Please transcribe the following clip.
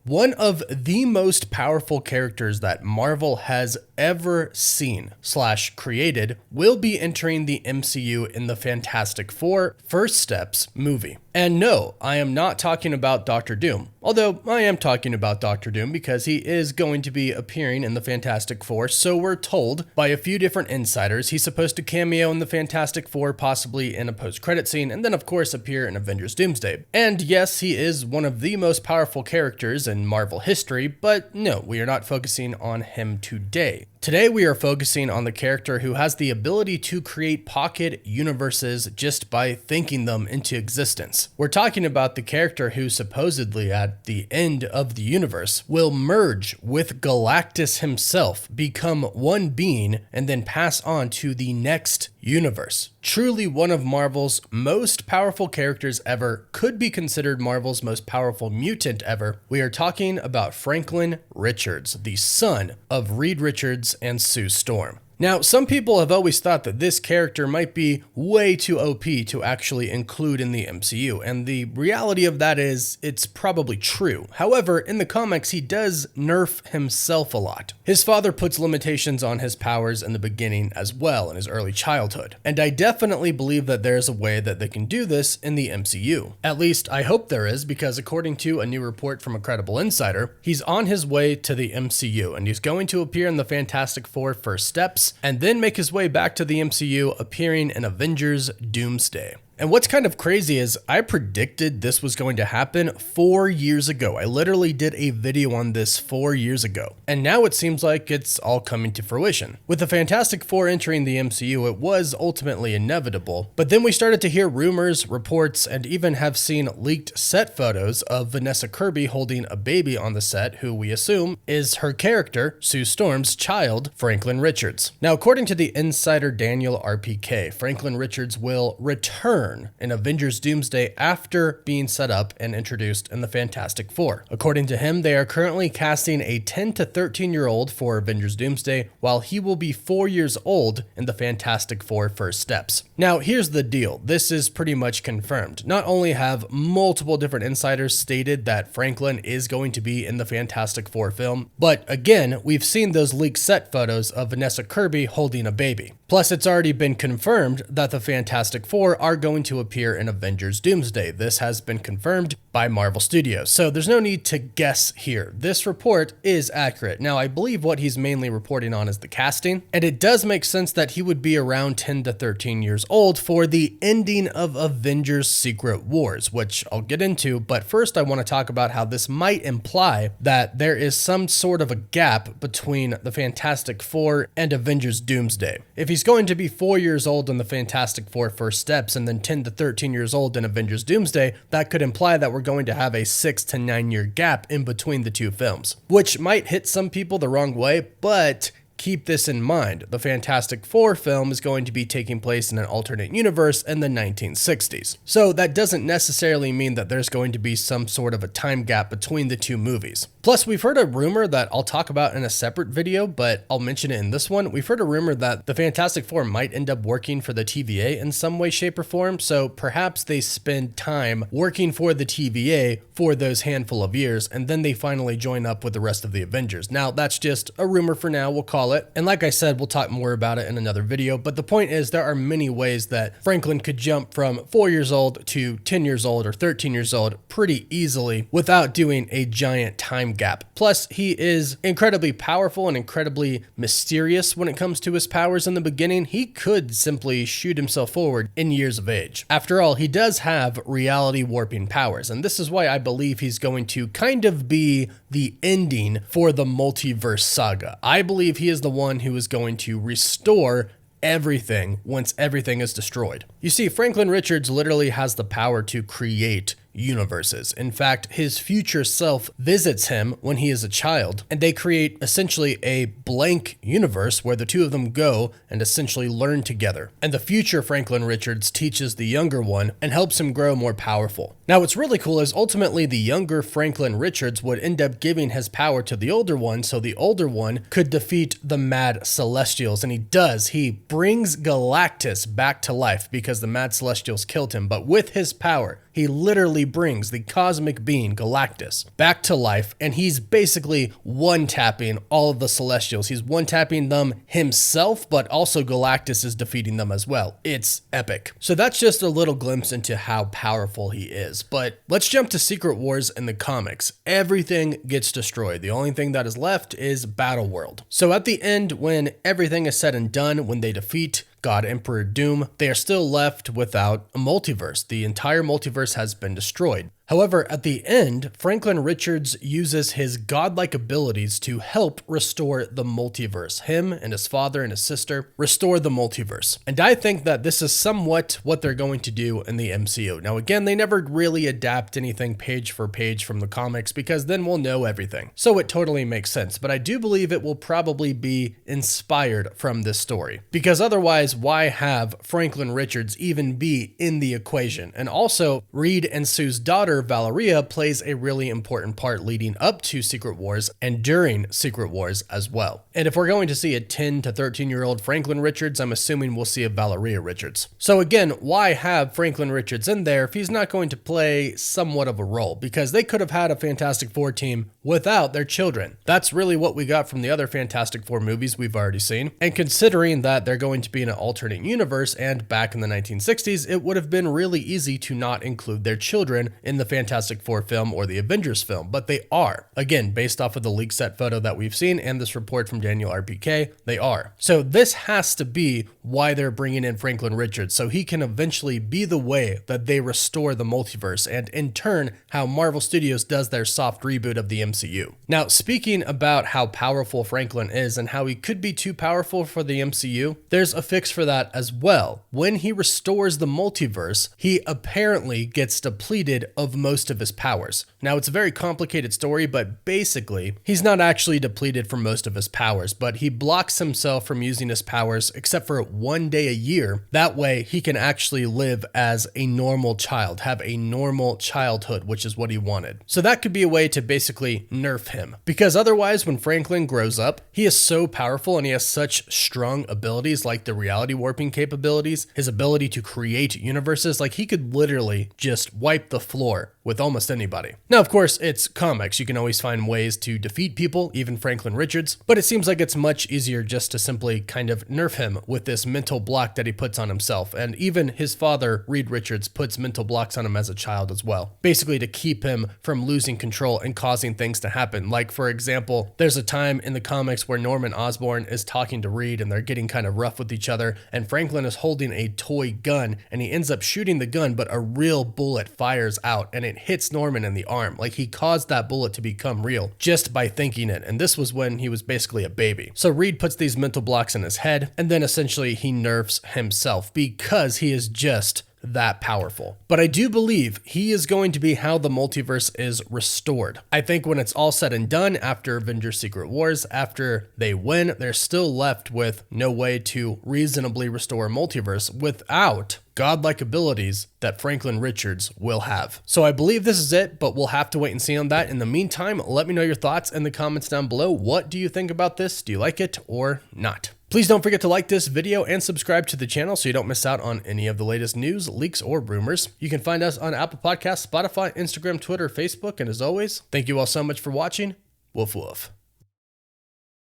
One of the most powerful characters that Marvel has ever seen/created will be entering the MCU in the Fantastic Four First Steps movie. And no, I am not talking about Doctor Doom, although I am talking about Doctor Doom because he is going to be appearing in the Fantastic Four, so we're told by a few different insiders. He's supposed to cameo in the Fantastic Four, possibly in a post-credit scene, and then of course appear in Avengers Doomsday. And yes, he is one of the most powerful characters in Marvel history, but no, we are not focusing on him today. Today we are focusing on the character who has the ability to create pocket universes just by thinking them into existence. We're talking about the character who supposedly at the end of the universe will merge with Galactus himself, become one being, and then pass on to the next universe. Truly one of Marvel's most powerful characters ever, could be considered Marvel's most powerful mutant ever. We are talking about Franklin Richards, the son of Reed Richards and Sue Storm. Now, some people have always thought that this character might be way too OP to actually include in the MCU, and the reality of that is it's probably true. However, in the comics, he does nerf himself a lot. His father puts limitations on his powers in the beginning as well in his early childhood, and I definitely believe that there's a way that they can do this in the MCU. At least, I hope there is, because according to a new report from a credible insider, he's on his way to the MCU, and he's going to appear in the Fantastic Four First Steps, and then make his way back to the MCU, appearing in Avengers Doomsday. And what's kind of crazy is I predicted this was going to happen 4 years ago. I literally did a video on this 4 years ago. And now it seems like it's all coming to fruition. With the Fantastic Four entering the MCU, it was ultimately inevitable. But then we started to hear rumors, reports, and even have seen leaked set photos of Vanessa Kirby holding a baby on the set, who we assume is her character, Sue Storm's child, Franklin Richards. Now, according to the insider Daniel RPK, Franklin Richards will return in Avengers Doomsday after being set up and introduced in the Fantastic Four. According to him, they are currently casting a 10 to 13-year-old for Avengers Doomsday, while he will be 4 years old in the Fantastic Four First Steps. Now, here's the deal. This is pretty much confirmed. Not only have multiple different insiders stated that Franklin is going to be in the Fantastic Four film, but again, we've seen those leaked set photos of Vanessa Kirby holding a baby. Plus, it's already been confirmed that the Fantastic Four are going to appear in Avengers Doomsday. This has been confirmed by Marvel Studios, so there's no need to guess here. This report is accurate. Now, I believe what he's mainly reporting on is the casting, and it does make sense that he would be around 10 to 13 years old for the ending of Avengers Secret Wars, which I'll get into, but first I want to talk about how this might imply that there is some sort of a gap between the Fantastic Four and Avengers Doomsday. If he's going to be 4 years old in the Fantastic Four First Steps and then 10 to 13 years old in Avengers Doomsday, that could imply that we're going to have a 6 to 9 year gap in between the two films, which might hit some people the wrong way, but keep this in mind. The Fantastic Four film is going to be taking place in an alternate universe in the 1960s. So that doesn't necessarily mean that there's going to be some sort of a time gap between the two movies. Plus, we've heard a rumor that I'll talk about in a separate video, but I'll mention it in this one. We've heard a rumor that the Fantastic Four might end up working for the TVA in some way, shape, or form, so perhaps they spend time working for the TVA for those handful of years, and then they finally join up with the rest of the Avengers. Now, that's just a rumor for now, we'll call it. And like I said, we'll talk more about it in another video, but the point is there are many ways that Franklin could jump from 4 years old to 10 years old or 13 years old pretty easily without doing a giant time gap. Plus, he is incredibly powerful and incredibly mysterious when it comes to his powers in the beginning. He could simply shoot himself forward in years of age. After all, he does have reality warping powers, and this is why I believe he's going to kind of be the ending for the Multiverse Saga. I believe he is the one who is going to restore everything once everything is destroyed. You see, Franklin Richards literally has the power to create universes. In fact, his future self visits him when he is a child, and they create essentially a blank universe where the two of them go and essentially learn together. And the future Franklin Richards teaches the younger one and helps him grow more powerful. Now, what's really cool is ultimately the younger Franklin Richards would end up giving his power to the older one, so the older one could defeat the Mad Celestials, and he does. He brings Galactus back to life because the Mad Celestials killed him, but with his power, he literally literally brings the cosmic being Galactus back to life, and he's basically one-tapping all of the Celestials. He's one-tapping them himself, but also Galactus is defeating them as well. It's epic. So that's just a little glimpse into how powerful he is. But let's jump to Secret Wars in the comics. Everything gets destroyed. The only thing that is left is Battle World. So at the end, when everything is said and done, when they defeat God Emperor Doom, they are still left without a multiverse. The entire multiverse has been destroyed. However, at the end, Franklin Richards uses his godlike abilities to help restore the multiverse. Him and his father and his sister restore the multiverse. And I think that this is somewhat what they're going to do in the MCU. Now, again, they never really adapt anything page for page from the comics because then we'll know everything. So it totally makes sense. But I do believe it will probably be inspired from this story. Because otherwise, why have Franklin Richards even be in the equation? And also, Reed and Sue's daughter, Valeria, plays a really important part leading up to Secret Wars and during Secret Wars as well. And if we're going to see a 10 to 13-year-old Franklin Richards, I'm assuming we'll see a Valeria Richards. So again, why have Franklin Richards in there if he's not going to play somewhat of a role? Because they could have had a Fantastic Four team without their children. That's really what we got from the other Fantastic Four movies we've already seen. And considering that they're going to be in an alternate universe and back in the 1960s, it would have been really easy to not include their children in the Fantastic Four film or the Avengers film, but they are. Again, based off of the leak set photo that we've seen and this report from Daniel RPK, they are. So this has to be why they're bringing in Franklin Richards, so he can eventually be the way that they restore the multiverse, and in turn, how Marvel Studios does their soft reboot of the MCU. Now, speaking about how powerful Franklin is and how he could be too powerful for the MCU, there's a fix for that as well. When he restores the multiverse, he apparently gets depleted of most of his powers. Now, it's a very complicated story, but basically, he's not actually depleted from most of his powers, but he blocks himself from using his powers except for 1 day a year. That way, he can actually live as a normal child, have a normal childhood, which is what he wanted. So that could be a way to basically nerf him, because otherwise, when Franklin grows up, he is so powerful and he has such strong abilities like the reality warping capabilities, his ability to create universes, like he could literally just wipe the floor with almost anybody. Now, of course, it's comics. You can always find ways to defeat people, even Franklin Richards, but it seems like it's much easier just to simply kind of nerf him with this mental block that he puts on himself. And even his father, Reed Richards, puts mental blocks on him as a child as well, basically to keep him from losing control and causing things to happen. Like, for example, there's a time in the comics where Norman Osborn is talking to Reed and they're getting kind of rough with each other, and Franklin is holding a toy gun and he ends up shooting the gun, but a real bullet fires out and it hits Norman in the arm. Like, he caused that bullet to become real just by thinking it, and this was when he was basically a baby. So Reed puts these mental blocks in his head, and then essentially he nerfs himself because he is just that powerful. But I do believe he is going to be how the multiverse is restored. I think when it's all said and done, after Avengers Secret Wars, after they win, they're still left with no way to reasonably restore a multiverse without godlike abilities that Franklin Richards will have. So I believe this is it, but we'll have to wait and see on that. In the meantime, let me know your thoughts in the comments down below. What do you think about this? Do you like it or not? Please don't forget to like this video and subscribe to the channel so you don't miss out on any of the latest news, leaks, or rumors. You can find us on Apple Podcasts, Spotify, Instagram, Twitter, Facebook, and as always, thank you all so much for watching. Woof woof.